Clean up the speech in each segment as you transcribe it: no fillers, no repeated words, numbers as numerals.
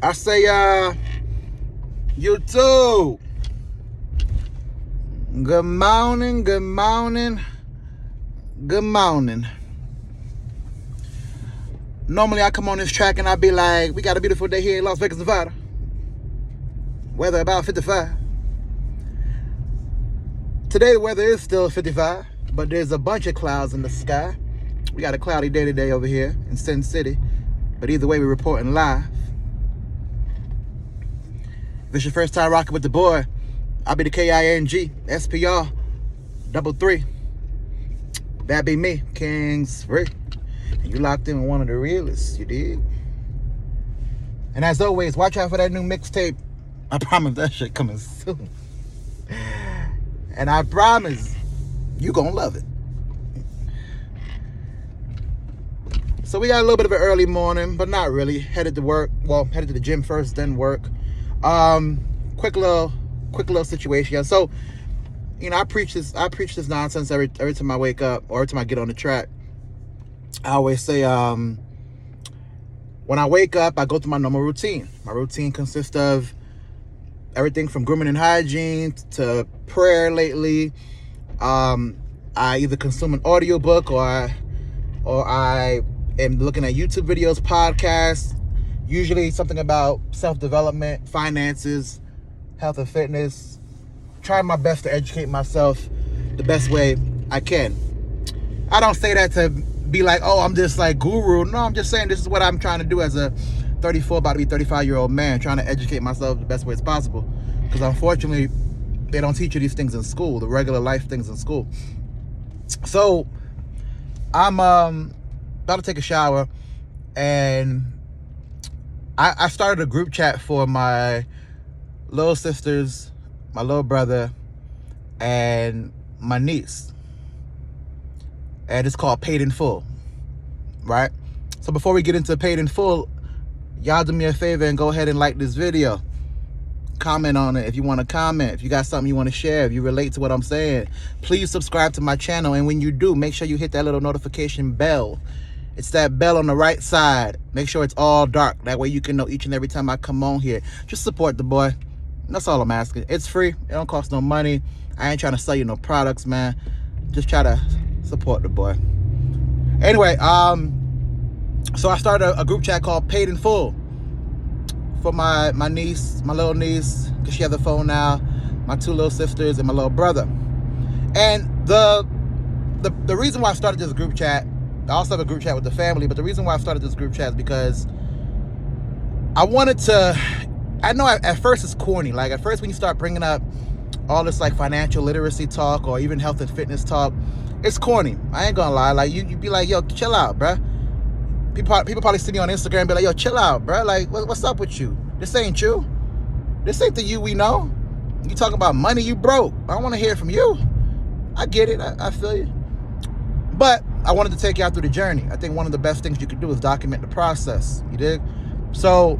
I say, YouTube. Good morning, good morning, good morning. Normally I come on this track and I be like, we got a beautiful day here in Las Vegas, Nevada. Weather about 55. Today the weather is still 55, but there's a bunch of clouds in the sky. We got a cloudy day today over here in Sin City, but either way we're reporting live. If it's your first time rocking with the boy, I'll be the KING, SPR, 33. That be me, Kings Free. And you locked in with one of the realists, you dig? And as always, watch out for that new mixtape. I promise that shit coming soon. And I promise you gonna love it. So we got a little bit of an early morning, but not really. Headed to work. Well, headed to the gym first, then work. Quick little situation. So, you know, I preach this nonsense every time I wake up or every time I get on the track. I always say, when I wake up, I go through my normal routine. My routine consists of everything from grooming and hygiene to prayer lately. I either consume an audiobook or I am looking at YouTube videos, podcasts, usually something about self-development, finances, health and fitness. Trying my best to educate myself the best way I can. I don't say that to be like, oh, I'm just like guru. No, I'm just saying this is what I'm trying to do as a 34, about to be 35-year-old man, trying to educate myself the best way as possible. Because unfortunately, they don't teach you these things in school, the regular life things in school. So I'm about to take a shower, and I started a group chat for my little sisters, my little brother, and my niece. And it's called Paid in Full, right? So before we get into Paid in Full, y'all do me a favor and go ahead and like this video. Comment on it if you want to comment. If you got something you want to share, if you relate to what I'm saying, please subscribe to my channel. And when you do, make sure you hit that little notification bell. It's that bell on the right side. Make sure it's all dark. That way you can know each and every time I come on here. Just support the boy. That's all I'm asking. It's free. It don't cost no money. I ain't trying to sell you no products, man. Just try to support the boy. Anyway, so I started a group chat called Paid in Full for my niece, my little niece, because she has a phone now, my two little sisters, and my little brother. And the reason why I started this group chat, I also have a group chat with the family, but the reason why I started this group chat is because I wanted to, I know at first it's corny. Like at first when you start bringing up all this like financial literacy talk or even health and fitness talk, it's corny. I ain't gonna lie. Like you be like, yo, chill out, bruh. People probably see me on Instagram and be like, yo, chill out, bruh. Like, what's up with you? This ain't you. This ain't the you we know. You talking about money, you broke. I don't want to hear from you. I get it. I feel you. But I wanted to take you out through the journey. I think one of the best things you could do is document the process. You dig? So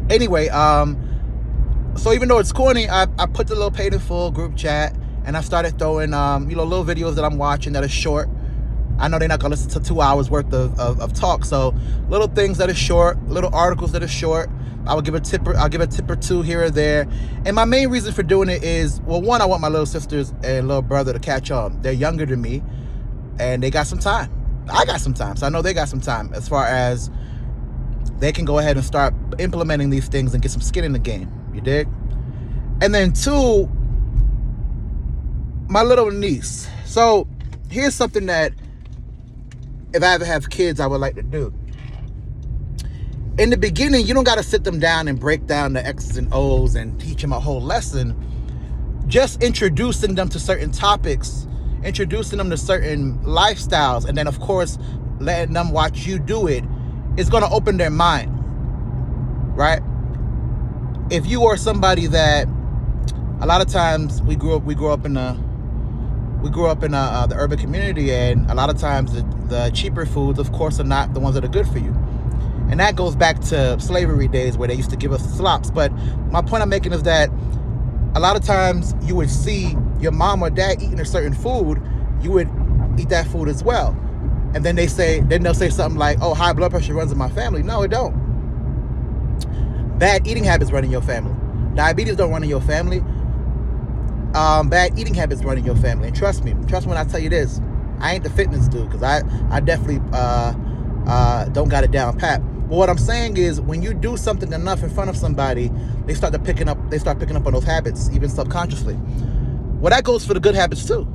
anyway, so even though it's corny, I put the little Paid in Full group chat, and I started throwing little videos that I'm watching that are short. I know they're not gonna listen to 2 hours worth of talk, so little things that are short, little articles that are short. I'll give a tip or two here or there. And my main reason for doing it is, well, one, I want my little sisters and little brother to catch on. They're younger than me, and they got some time. I got some time, so I know they got some time as far as they can go ahead and start implementing these things and get some skin in the game. You dig? And then two, my little niece. So here's something that if I ever have kids, I would like to do. In the beginning, you don't got to sit them down and break down the X's and O's and teach them a whole lesson. Just introducing them to certain topics, introducing them to certain lifestyles, and then, of course, letting them watch you do it is going to open their mind, right? If you are somebody that a lot of times we grew up in the urban community, and a lot of times the cheaper foods, of course, are not the ones that are good for you. And that goes back to slavery days where they used to give us slops. But my point I'm making is that a lot of times you would see your mom or dad eating a certain food, you would eat that food as well. And then they'll say something like, oh, high blood pressure runs in my family. No, it don't. Bad eating habits run in your family. Diabetes don't run in your family. Bad eating habits run in your family. And trust me when I tell you this, I ain't the fitness dude, because I definitely don't got it down pat. But what I'm saying is, when you do something enough in front of somebody, they start picking up on those habits, even subconsciously. Well, that goes for the good habits too.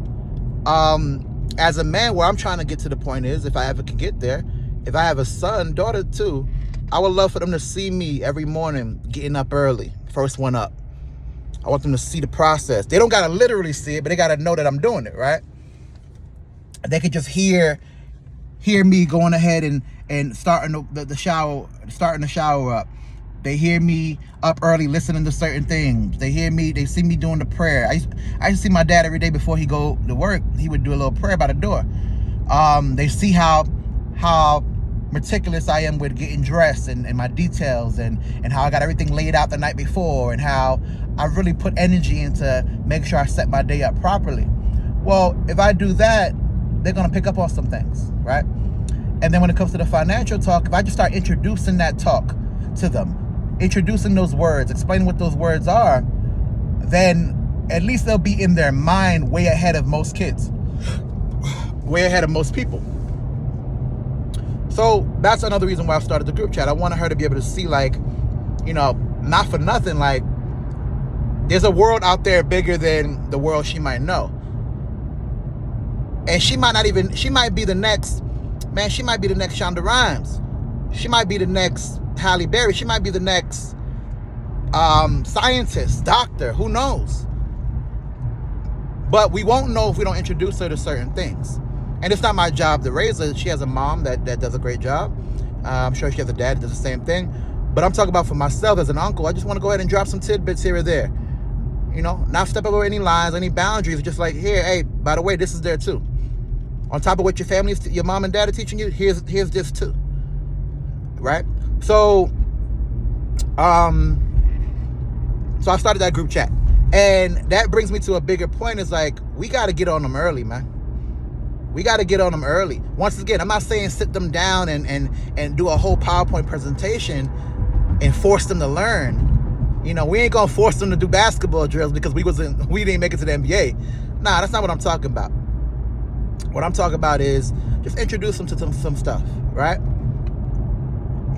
As a man, where I'm trying to get to the point is, if I ever can get there, if I have a son, daughter too, I would love for them to see me every morning getting up early, first one up. I want them to see the process. They don't gotta literally see it, but they gotta know that I'm doing it, right? They could just hear me going ahead and starting the shower up. They hear me up early listening to certain things. They see me doing the prayer. I used to see my dad every day before he go to work. He would do a little prayer by the door. They see how meticulous I am with getting dressed and my details and how I got everything laid out the night before, and how I really put energy into making sure I set my day up properly. Well, if I do that, they're going to pick up on some things, right? And then when it comes to the financial talk, if I just start introducing that talk to them, introducing those words, explaining what those words are, then at least they'll be in their mind way ahead of most kids, way ahead of most people. So that's another reason why I started the group chat. I wanted her to be able to see, like, not for nothing, like, there's a world out there bigger than the world she might know. And she might be the next Shonda Rhimes. She might be the next Halle Berry. She might be the next scientist, doctor, who knows? But we won't know if we don't introduce her to certain things. And it's not my job to raise her. She has a mom that does a great job. I'm sure she has a dad that does the same thing. But I'm talking about for myself as an uncle. I just want to go ahead and drop some tidbits here or there. Not step over any lines, any boundaries. Just like, here, hey, by the way, this is there too. On top of what your family, your mom and dad are teaching you, here's this too. Right? So I started that group chat. And that brings me to a bigger point. Is like, we got to get on them early, man. We got to get on them early. Once again, I'm not saying sit them down and do a whole PowerPoint presentation and force them to learn. We ain't gonna force them to do basketball drills because we didn't make it to the NBA. Nah, that's not what I'm talking about. What I'm talking about is just introduce them to some stuff, right?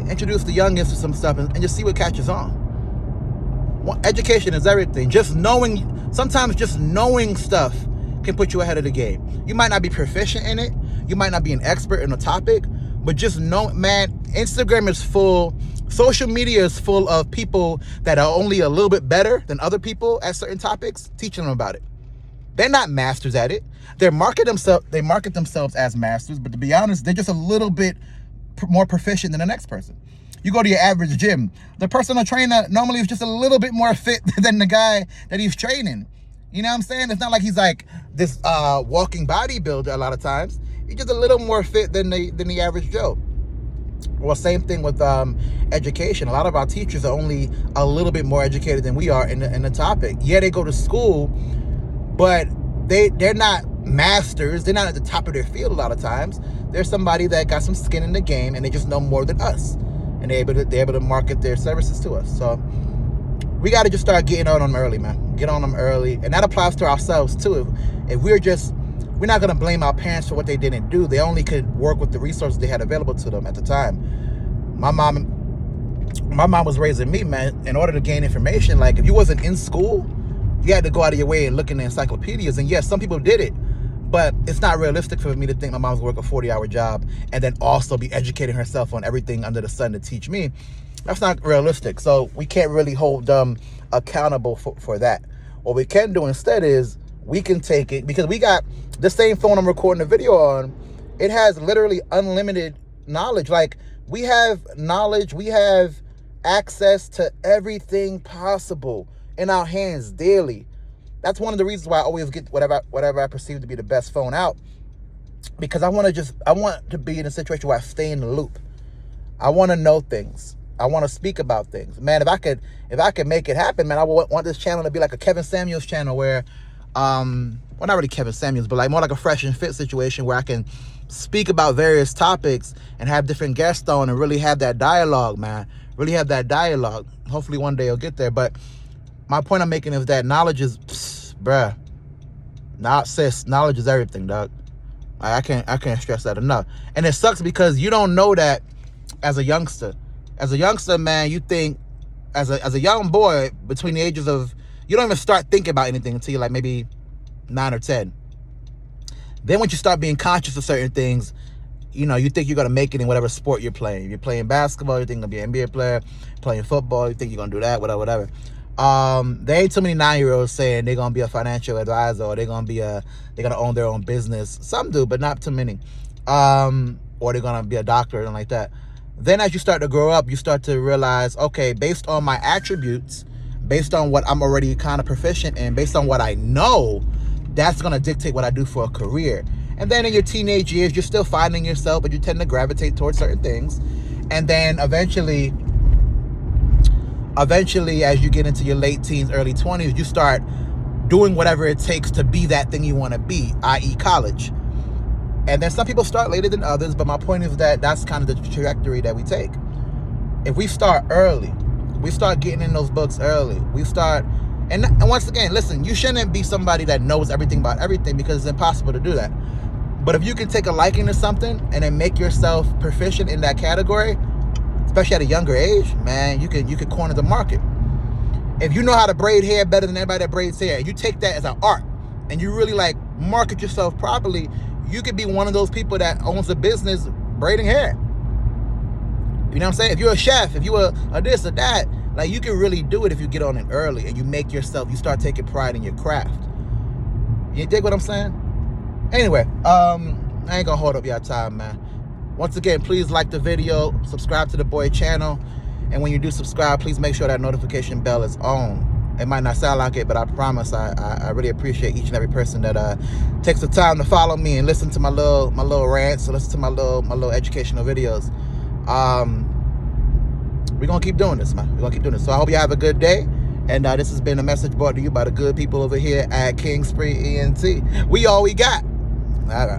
Introduce the youngins to some stuff and just see what catches on. Education is everything. Sometimes just knowing stuff can put you ahead of the game. You might not be proficient in it. You might not be an expert in a topic, but just know, man, Instagram is full, social media is full of people that are only a little bit better than other people at certain topics, teaching them about it. They're not masters at it. They market themselves as masters, but to be honest, they're just a little bit more proficient than the next person. You go to your average gym, the personal trainer normally is just a little bit more fit than the guy that he's training. You know what I'm saying? It's not like he's like this walking bodybuilder a lot of times. He's just a little more fit than the average Joe. Well, same thing with education. A lot of our teachers are only a little bit more educated than we are in the topic. Yeah, they go to school, but they're not masters. They're not at the top of their field a lot of times. They're somebody that got some skin in the game and they just know more than us. And they're able to market their services to us. So we got to just start getting on them early, man. Get on them early. And that applies to ourselves too. If we're not going to blame our parents for what they didn't do. They only could work with the resources they had available to them at the time. My mom was raising me, man, in order to gain information. Like, if you wasn't in school, you had to go out of your way and look in the encyclopedias. And yes, some people did it, but it's not realistic for me to think my mom was working a 40-hour job and then also be educating herself on everything under the sun to teach me. That's not realistic. So we can't really hold them accountable for that. What we can do instead is we can take it, because we got the same phone I'm recording the video on. It has literally unlimited knowledge. Like, we have knowledge, we have access to everything possible in our hands daily. That's one of the reasons why I always get whatever I perceive to be the best phone out, because I want to be in a situation where I stay in the loop. I want to know things. I want to speak about things. Man, if I could make it happen, man, I would want this channel to be like a Kevin Samuels channel where, well, not really Kevin Samuels, but like more like a Fresh and Fit situation where I can speak about various topics and have different guests on and really have that dialogue, man. really have that dialogue. Hopefully one day you'll get there. But my point I'm making is that knowledge is, bruh, knowledge is everything, dog. I can't stress that enough. And it sucks because you don't know that as a youngster. As a youngster, man, you think, as a young boy, between the ages of, you don't even start thinking about anything until you're like maybe 9 or 10. Then once you start being conscious of certain things, you know, you think you're going to make it in whatever sport you're playing. If you're playing basketball, you think you're going to be an NBA player. Playing football, you think you're going to do that, whatever. There ain't too many 9-year-olds saying they're going to be a financial advisor or they're going to own their own business. Some do, but not too many. Or they're going to be a doctor and like that. Then as you start to grow up, you start to realize, okay, based on my attributes, based on what I'm already kind of proficient in, based on what I know, that's going to dictate what I do for a career. And then in your teenage years, you're still finding yourself, but you tend to gravitate towards certain things. And then eventually, as you get into your late teens, early 20s, you start doing whatever it takes to be that thing you want to be, i.e. college. And then some people start later than others, but my point is that that's kind of the trajectory that we take. If we start early, we start getting in those books early, we start, and once again, listen, you shouldn't be somebody that knows everything about everything because it's impossible to do that. But if you can take a liking to something and then make yourself proficient in that category, especially at a younger age, man, you can corner the market. If you know how to braid hair better than anybody that braids hair, and you take that as an art, and you really like market yourself properly, you could be one of those people that owns a business braiding hair. You know what I'm saying? If you're a chef, if you're a this or that, like you can really do it if you get on it early and you make yourself, you start taking pride in your craft. You dig what I'm saying? Anyway, I ain't gonna hold up your time, man. Once again, please like the video, subscribe to the boy channel, and when you do subscribe, please make sure that notification bell is on. It might not sound like it, but I promise I really appreciate each and every person that takes the time to follow me and listen to my little rants, or listen to my little educational videos. We're gonna keep doing this, man. We're gonna keep doing this. So I hope you have a good day. And this has been a message brought to you by the good people over here at King Spree ENT. We all we got. All right.